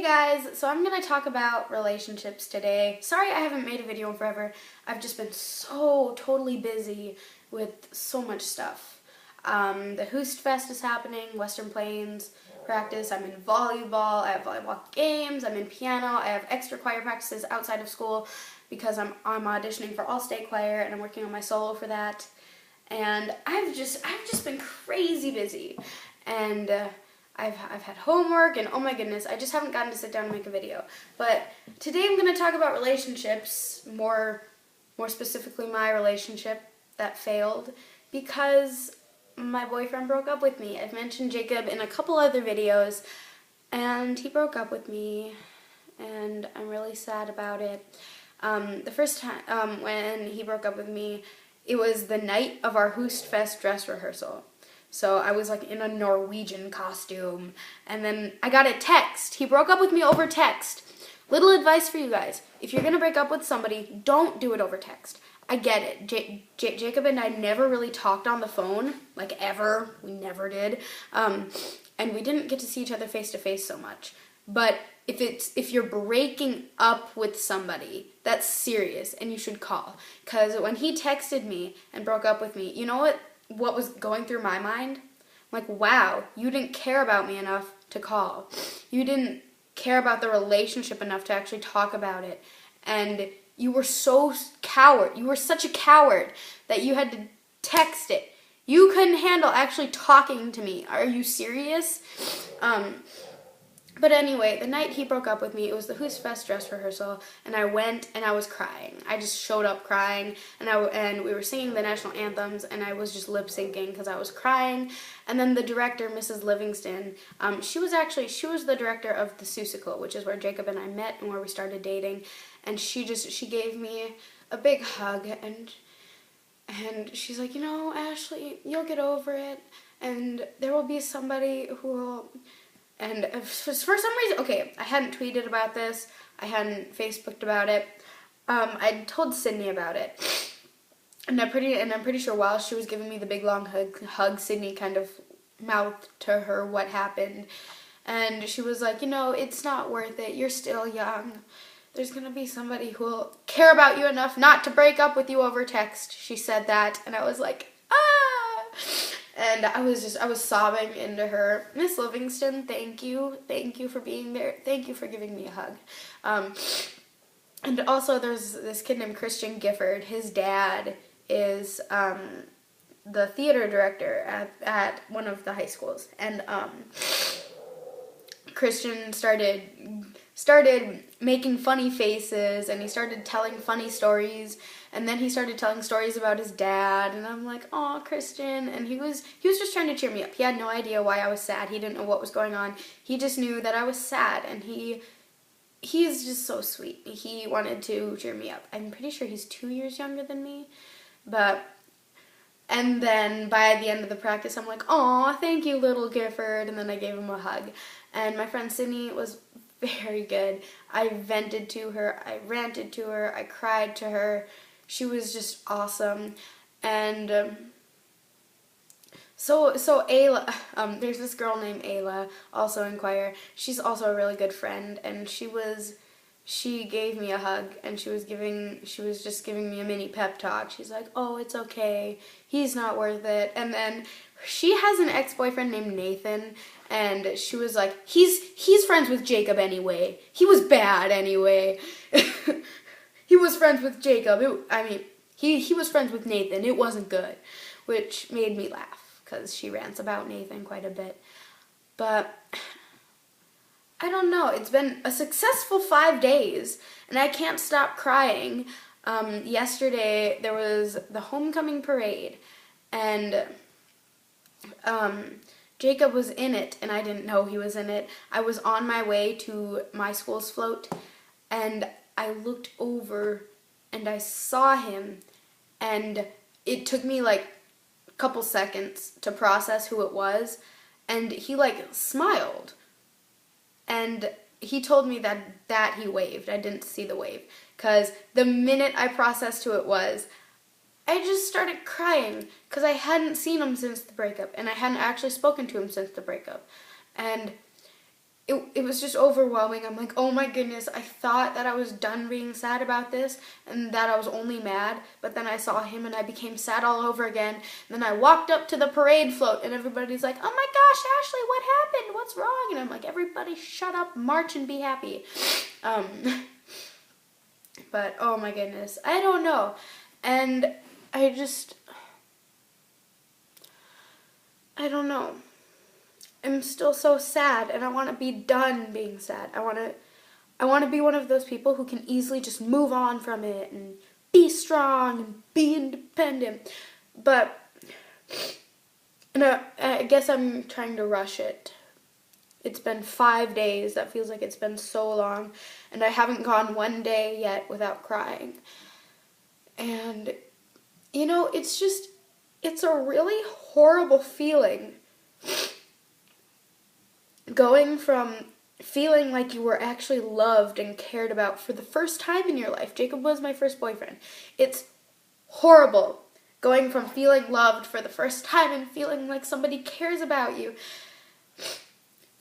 Hey guys, so I'm going to talk about relationships today. Sorry I haven't made a video in forever. I've just been so totally busy with so much stuff. The Hoost Fest is happening, Western Plains practice, I'm in volleyball, I have volleyball games, I'm in piano, I have extra choir practices outside of school because I'm auditioning for All-State Choir and I'm working on my solo for that. And I've just been crazy busy. And I've had homework and oh my goodness, I just haven't gotten to sit down and make a video. But today I'm going to talk about relationships, more specifically my relationship that failed because my boyfriend broke up with me. I've mentioned Jacob in a couple other videos and he broke up with me and I'm really sad about it. The first time when he broke up with me, it was the night of our Hoost Fest dress rehearsal. So I was like in a Norwegian costume, and then I got a text. He broke up with me over text. Little advice for you guys. If you're going to break up with somebody, don't do it over text. I get it. Jacob and I never really talked on the phone, like ever. We never did. And we didn't get to see each other face to face so much. But if you're breaking up with somebody, that's serious and you should call. Because when he texted me and broke up with me, you know what was going through my mind? I'm like, wow, you didn't care about me enough to call. You didn't care about the relationship enough to actually talk about it. And you were so coward. You were such a coward that you had to text it. You couldn't handle actually talking to me. Are you serious? But anyway, the night he broke up with me, it was the Hoost Fest dress rehearsal, and I went and I was crying. I just showed up crying, and we were singing the national anthems, and I was just lip syncing because I was crying. And then the director, Mrs. Livingston, she was the director of the Seussical, which is where Jacob and I met and where we started dating, and she gave me a big hug, and she's like, you know, Ashley, you'll get over it, and there will be somebody who will. And for some reason, okay, I hadn't tweeted about this, I hadn't Facebooked about it. I told Sydney about it, and I'm pretty sure while she was giving me the big long hug, Sydney kind of mouthed to her what happened, and she was like, you know, it's not worth it. You're still young. There's gonna be somebody who will care about you enough not to break up with you over text. She said that, and I was like, ah. And I was sobbing into her. Miss Livingston, thank you for being there. Thank you for giving me a hug. And also there's this kid named Christian Gifford. His dad is the theater director at one of the high schools. And Christian started making funny faces, and he started telling funny stories, and then he started telling stories about his dad, and I'm like, oh, Christian, and he was just trying to cheer me up. He had no idea why I was sad. He didn't know what was going on. He just knew that I was sad, and he's just so sweet. He wanted to cheer me up. I'm pretty sure he's 2 years younger than me, and then by the end of the practice, I'm like, aw, thank you, little Gifford, and then I gave him a hug. And my friend Sydney was very good. I vented to her, I ranted to her, I cried to her. She was just awesome. And so Ayla, there's this girl named Ayla, also in choir. She's also a really good friend, and she gave me a hug, and she was just giving me a mini pep talk. She's like, oh, it's okay, he's not worth it. And then she has an ex-boyfriend named Nathan, and she was like, he's friends with Jacob anyway. He was bad anyway. He was friends with Jacob. He was friends with Nathan. It wasn't good, which made me laugh because she rants about Nathan quite a bit. But I don't know. It's been a successful 5 days, and I can't stop crying. Yesterday, there was the homecoming parade, and Jacob was in it, and I didn't know he was in it. I was on my way to my school's float, and I looked over, and I saw him, and it took me like a couple seconds to process who it was, and he like smiled. And he told me that he waved. I didn't see the wave. Because the minute I processed who it was, I just started crying. Because I hadn't seen him since the breakup. And I hadn't actually spoken to him since the breakup. And it was just overwhelming. I'm like, oh my goodness, I thought that I was done being sad about this and that I was only mad, but then I saw him and I became sad all over again. And then I walked up to the parade float and everybody's like, oh my gosh, Ashley, what happened? What's wrong? And I'm like, everybody shut up, march and be happy. But oh my goodness, I don't know. And I don't know. I'm still so sad and I want to be done being sad. I want to be one of those people who can easily just move on from it and be strong and be independent. But I guess I'm trying to rush it. It's been 5 days. That feels like it's been so long. And I haven't gone one day yet without crying. And, you know, it's a really horrible feeling. Going from feeling like you were actually loved and cared about for the first time in your life. Jacob was my first boyfriend. It's horrible going from feeling loved for the first time and feeling like somebody cares about you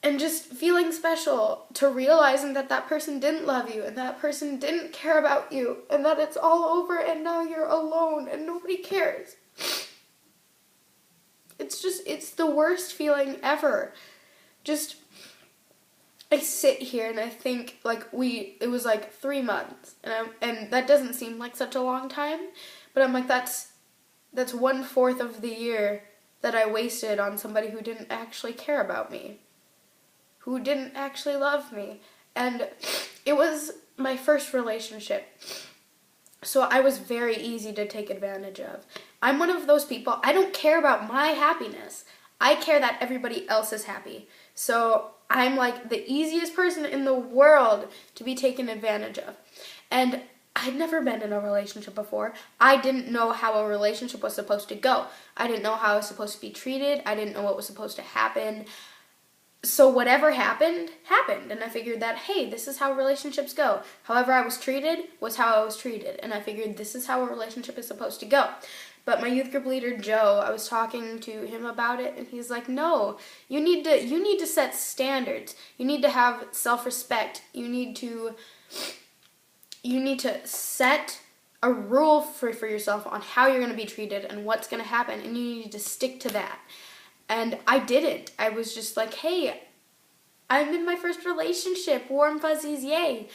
and just feeling special to realizing that that person didn't love you and that person didn't care about you and that it's all over and now you're alone and nobody cares. It's the worst feeling ever. I sit here and I think it was like 3 months and that doesn't seem like such a long time, but I'm like, that's 1/4 of the year that I wasted on somebody who didn't actually care about me, who didn't actually love me. And it was my first relationship, so I was very easy to take advantage of. I'm one of those people, I don't care about my happiness. I care that everybody else is happy. So I'm like the easiest person in the world to be taken advantage of. And I'd never been in a relationship before. I didn't know how a relationship was supposed to go. I didn't know how I was supposed to be treated. I didn't know what was supposed to happen. So whatever happened, happened. And I figured that, hey, this is how relationships go. However I was treated was how I was treated. And I figured this is how a relationship is supposed to go. But my youth group leader, Joe, I was talking to him about it, and he's like, no, you need to set standards. You need to have self-respect. You need to set a rule for yourself on how you're going to be treated and what's going to happen, and you need to stick to that. And I didn't. I was just like, hey, I'm in my first relationship, warm fuzzies, yay.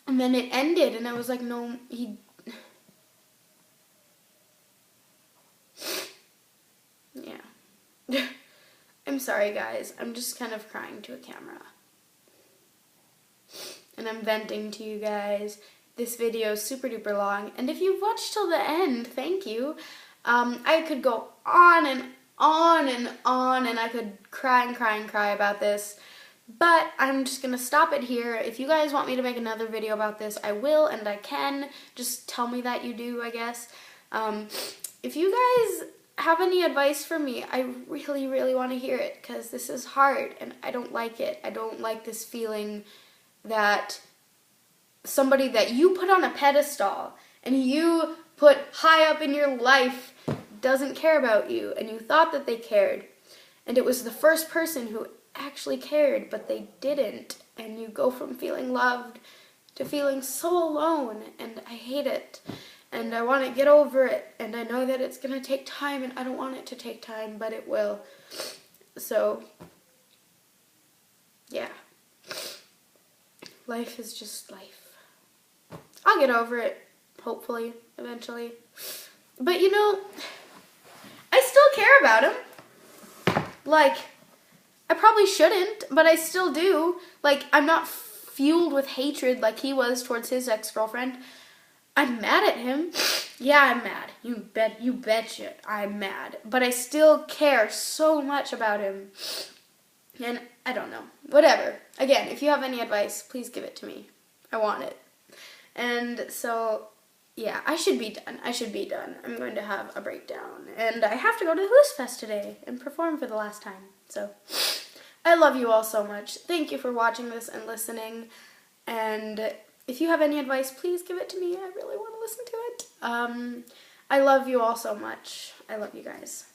And then it ended, and I was like, no, yeah. I'm sorry, guys. I'm just kind of crying to a camera. And I'm venting to you guys. This video is super duper long. And if you've watched till the end, thank you. I could go on and on and on, and I could cry and cry and cry about this. But I'm just going to stop it here. If you guys want me to make another video about this, I will and I can. Just tell me that you do, I guess. If you guys have any advice for me, I really, really want to hear it, because this is hard and I don't like it. I don't like this feeling that somebody that you put on a pedestal and you put high up in your life doesn't care about you, and you thought that they cared, and it was the first person who actually cared, but they didn't, and you go from feeling loved to feeling so alone, and I hate it. And I want to get over it, and I know that it's going to take time, and I don't want it to take time, but it will. So, yeah. Life is just life. I'll get over it, hopefully, eventually. But, you know, I still care about him. Like, I probably shouldn't, but I still do. Like, I'm not fueled with hatred like he was towards his ex-girlfriend. I'm mad at him. Yeah, I'm mad. You betcha I'm mad. But I still care so much about him. And I don't know. Whatever. Again, if you have any advice, please give it to me. I want it. And so, yeah, I should be done. I'm going to have a breakdown. And I have to go to the Who's Fest today and perform for the last time. So, I love you all so much. Thank you for watching this and listening. And if you have any advice, please give it to me. I really want to listen to it. I love you all so much. I love you guys.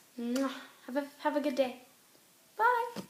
Have a good day. Bye.